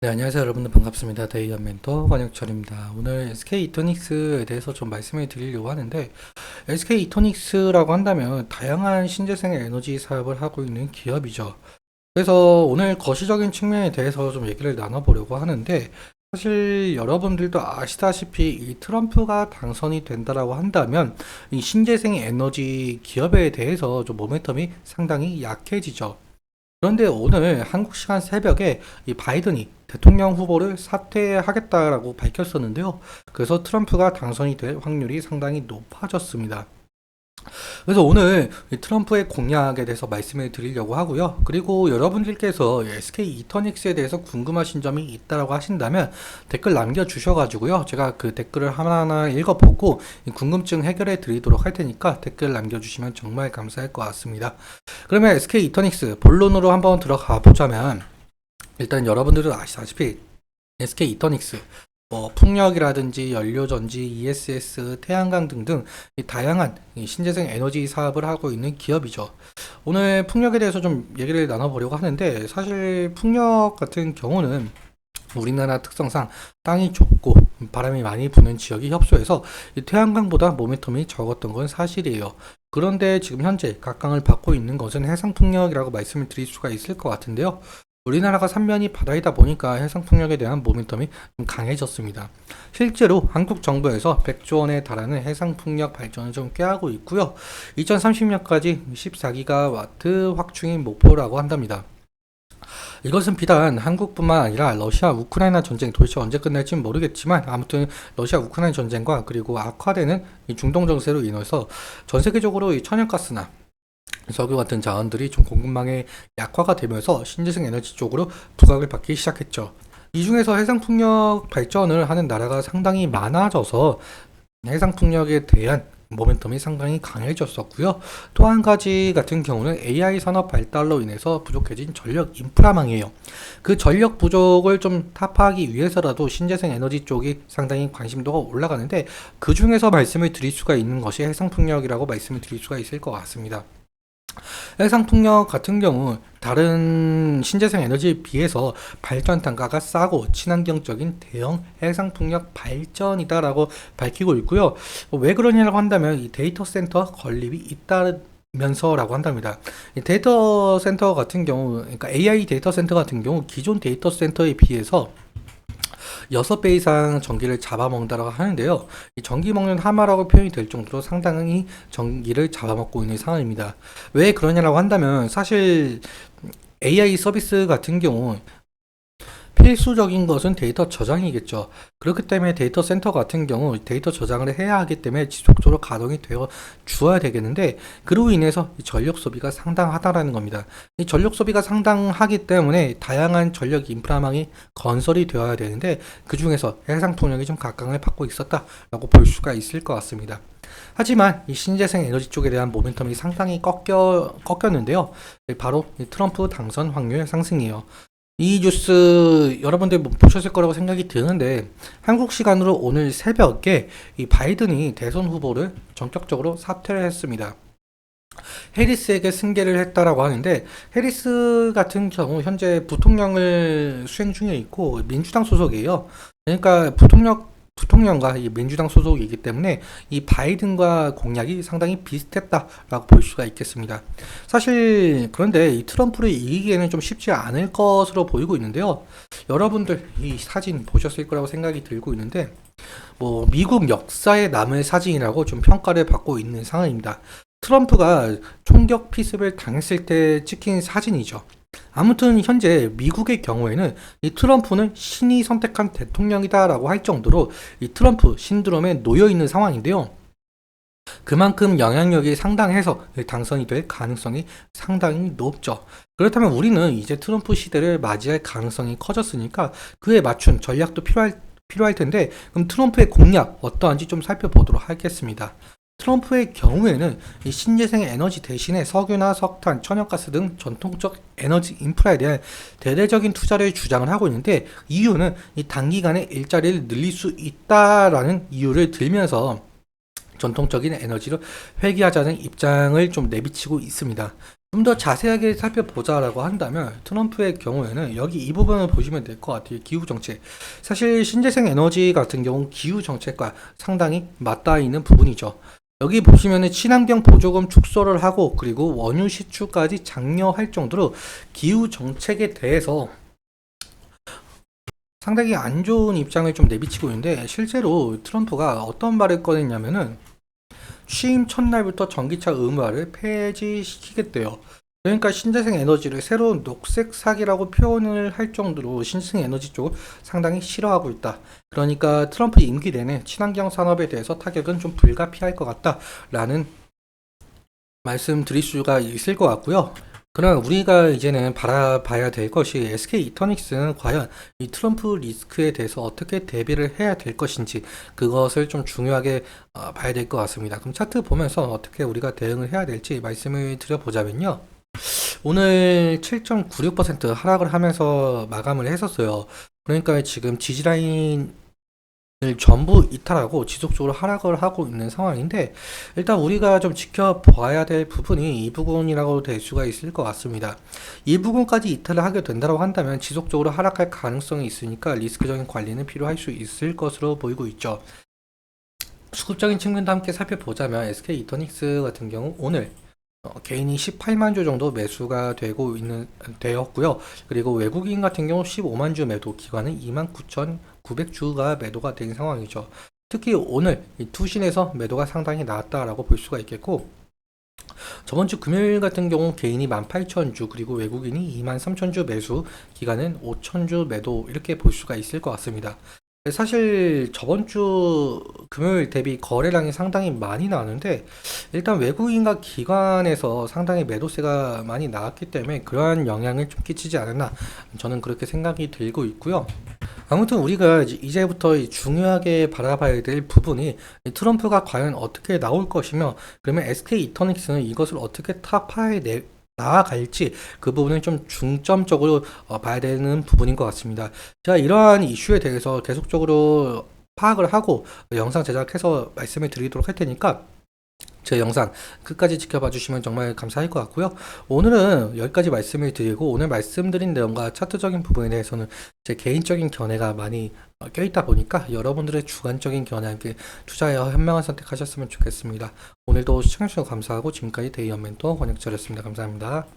네, 안녕하세요. 여러분들 반갑습니다. 데이언 멘토 권혁철입니다. 오늘 SK 이터닉스에 대해서 좀 말씀을 드리려고 하는데, SK 이터닉스라고 한다면 다양한 신재생 에너지 사업을 하고 있는 기업이죠. 그래서 오늘 거시적인 측면에 대해서 좀 얘기를 나눠보려고 하는데, 사실 여러분들도 아시다시피 이 트럼프가 당선이 된다라고 한다면 이 신재생 에너지 기업에 대해서 좀 모멘텀이 상당히 약해지죠. 그런데 오늘 한국 시간 새벽에 이 바이든이 대통령 후보를 사퇴하겠다라고 밝혔었는데요. 그래서 트럼프가 당선이 될 확률이 상당히 높아졌습니다. 그래서 오늘 이 트럼프의 공약에 대해서 말씀을 드리려고 하고요. 그리고 여러분들께서 SK 이터닉스에 대해서 궁금하신 점이 있다라고 하신다면 댓글 남겨주셔가지고요. 제가 그 댓글을 하나하나 읽어보고 이 궁금증 해결해 드리도록 할 테니까 댓글 남겨주시면 정말 감사할 것 같습니다. 그러면 SK 이터닉스 본론으로 한번 들어가 보자면, 일단 여러분들은 아시다시피 SK 이터닉스 풍력이라든지 연료전지, ESS, 태양광 등등 이 다양한 이 신재생 에너지 사업을 하고 있는 기업이죠. 오늘 풍력에 대해서 좀 얘기를 나눠보려고 하는데, 사실 풍력 같은 경우는 우리나라 특성상 땅이 좁고 바람이 많이 부는 지역이 협소해서 이 태양광보다 모멘텀이 적었던 건 사실이에요. 그런데 지금 현재 각광을 받고 있는 것은 해상풍력이라고 말씀을 드릴 수가 있을 것 같은데요. 우리나라가 삼면이 바다이다 보니까 해상풍력에 대한 모멘텀이 좀 강해졌습니다. 실제로 한국 정부에서 100조 원에 달하는 해상풍력 발전을 좀 꾀하고 있고요. 2030년까지 14기가와트 확충이 목표라고 한답니다. 이것은 비단 한국뿐만 아니라 러시아 우크라이나 전쟁 도대체 언제 끝날지는 모르겠지만, 아무튼 러시아 우크라이나 전쟁과 그리고 악화되는 이 중동 정세로 인해서 전 세계적으로 이 천연가스나 석유 같은 자원들이 좀 공급망의 약화가 되면서 신재생 에너지 쪽으로 부각을 받기 시작했죠. 이 중에서 해상풍력 발전을 하는 나라가 상당히 많아져서 해상풍력에 대한 모멘텀이 상당히 강해졌었고요. 또 한 가지 같은 경우는 AI 산업 발달로 인해서 부족해진 전력 인프라망이에요. 그 전력 부족을 좀 타파하기 위해서라도 신재생 에너지 쪽이 상당히 관심도가 올라가는데, 그 중에서 말씀을 드릴 수가 있는 것이 해상풍력이라고 말씀을 드릴 수가 있을 것 같습니다. 해상풍력 같은 경우 다른 신재생 에너지에 비해서 발전 단가가 싸고 친환경적인 대형 해상풍력 발전이다라고 밝히고 있고요. 왜 그러냐고 한다면 이 데이터 센터 건립이 있다면서라고 한답니다. 이 데이터 센터 같은 경우, 그러니까 AI 데이터 센터 같은 경우 기존 데이터 센터에 비해서 6배 이상 전기를 잡아먹는다고 하는데요. 이 전기 먹는 하마라고 표현이 될 정도로 상당히 전기를 잡아먹고 있는 상황입니다. 왜 그러냐라고 한다면, 사실 AI 서비스 같은 경우 필수적인 것은 데이터 저장이겠죠. 그렇기 때문에 데이터 센터 같은 경우 데이터 저장을 해야 하기 때문에 지속적으로 가동이 되어 주어야 되겠는데, 그로 인해서 이 전력 소비가 상당하다라는 겁니다. 이 전력 소비가 상당하기 때문에 다양한 전력 인프라망이 건설이 되어야 되는데, 그 중에서 해상풍력이 좀 각광을 받고 있었다라고 볼 수가 있을 것 같습니다. 하지만 이 신재생 에너지 쪽에 대한 모멘텀이 상당히 꺾였는데요. 바로 이 트럼프 당선 확률 상승이에요. 이 뉴스 여러분들 보셨을 거라고 생각이 드는데, 한국 시간으로 오늘 새벽에 이 바이든이 대선 후보를 전격적으로 사퇴를 했습니다. 해리스에게 승계를 했다라고 하는데, 해리스 같은 경우 현재 부통령을 수행 중에 있고 민주당 소속이에요. 그러니까 부통령과 이 민주당 소속이기 때문에 이 바이든과 공약이 상당히 비슷했다라고 볼 수가 있겠습니다. 사실 그런데 이 트럼프를 이기기에는 좀 쉽지 않을 것으로 보이고 있는데요. 여러분들 이 사진 보셨을 거라고 생각이 들고 있는데, 미국 역사에 남을 사진이라고 좀 평가를 받고 있는 상황입니다. 트럼프가 총격 피습을 당했을 때 찍힌 사진이죠. 아무튼 현재 미국의 경우에는 이 트럼프는 신이 선택한 대통령이다라고 할 정도로 이 트럼프 신드롬에 놓여 있는 상황인데요. 그만큼 영향력이 상당해서 당선이 될 가능성이 상당히 높죠. 그렇다면 우리는 이제 트럼프 시대를 맞이할 가능성이 커졌으니까 그에 맞춘 전략도 필요할 텐데, 그럼 트럼프의 공약 어떠한지 좀 살펴보도록 하겠습니다. 트럼프의 경우에는 이 신재생 에너지 대신에 석유나 석탄, 천연가스 등 전통적 에너지 인프라에 대한 대대적인 투자를 주장을 하고 있는데, 이유는 이 단기간에 일자리를 늘릴 수 있다라는 이유를 들면서 전통적인 에너지를 회귀하자는 입장을 좀 내비치고 있습니다. 좀 더 자세하게 살펴보자라고 한다면 트럼프의 경우에는 여기 이 부분을 보시면 될 것 같아요. 기후 정책. 사실 신재생 에너지 같은 경우 기후 정책과 상당히 맞닿아 있는 부분이죠. 여기 보시면은 친환경 보조금 축소를 하고 그리고 원유 시추까지 장려할 정도로 기후 정책에 대해서 상당히 안 좋은 입장을 좀 내비치고 있는데 실제로 트럼프가 어떤 말을 꺼냈냐면은 취임 첫날부터 전기차 의무화를 폐지시키겠대요. 그러니까 신재생 에너지를 새로운 녹색 사기라고 표현을 할 정도로 신재생 에너지 쪽을 상당히 싫어하고 있다. 그러니까 트럼프 임기 내내 친환경 산업에 대해서 타격은 좀 불가피할 것 같다라는 말씀 드릴 수가 있을 것 같고요. 그러나 우리가 이제는 바라봐야 될 것이 SK 이터닉스는 과연 이 트럼프 리스크에 대해서 어떻게 대비를 해야 될 것인지 그것을 좀 중요하게 봐야 될 것 같습니다. 그럼 차트 보면서 어떻게 우리가 대응을 해야 될지 말씀을 드려보자면요. 오늘 7.96% 하락을 하면서 마감을 했었어요. 그러니까 지금 지지라인 을 전부 이탈하고 지속적으로 하락을 하고 있는 상황인데 일단 우리가 좀 지켜봐야 될 부분이 이 부분이라고 될 수가 있을 것 같습니다. 이 부분까지 이탈을 하게 된다고 한다면 지속적으로 하락할 가능성이 있으니까 리스크적인 관리는 필요할 수 있을 것으로 보이고 있죠. 수급적인 측면도 함께 살펴보자면 SK 이터닉스 같은 경우 오늘 개인이 18만 주 정도 매수가 되었고요. 그리고 외국인 같은 경우 15만 주 매도, 기관은 29,900주가 매도가 된 상황이죠. 특히 오늘 이 투신에서 매도가 상당히 나왔다라고 볼 수가 있겠고, 저번 주 금요일 같은 경우 개인이 18,000주, 그리고 외국인이 23,000주 매수, 기관은 5,000주 매도 이렇게 볼 수가 있을 것 같습니다. 사실 저번 주 금요일 대비 거래량이 상당히 많이 나왔는데 일단 외국인과 기관에서 상당히 매도세가 많이 나왔기 때문에 그러한 영향을 좀 끼치지 않았나 저는 그렇게 생각이 들고 있고요. 아무튼 우리가 이제부터 중요하게 바라봐야 될 부분이 트럼프가 과연 어떻게 나올 것이며 그러면 SK 이터닉스는 이것을 어떻게 타파해 나아갈지 그 부분을 좀 중점적으로 봐야 되는 부분인 것 같습니다. 제가 이러한 이슈에 대해서 계속적으로 파악을 하고 영상 제작해서 말씀을 드리도록 할 테니까 제 영상 끝까지 지켜봐 주시면 정말 감사할 것 같고요. 오늘은 여기까지 말씀을 드리고 오늘 말씀드린 내용과 차트적인 부분에 대해서는 제 개인적인 견해가 많이 껴있다 보니까 여러분들의 주관적인 견해와 함께 투자하여 현명한 선택하셨으면 좋겠습니다. 오늘도 시청해주셔서 감사하고 지금까지 데이언 멘토 권혁철이었습니다. 감사합니다.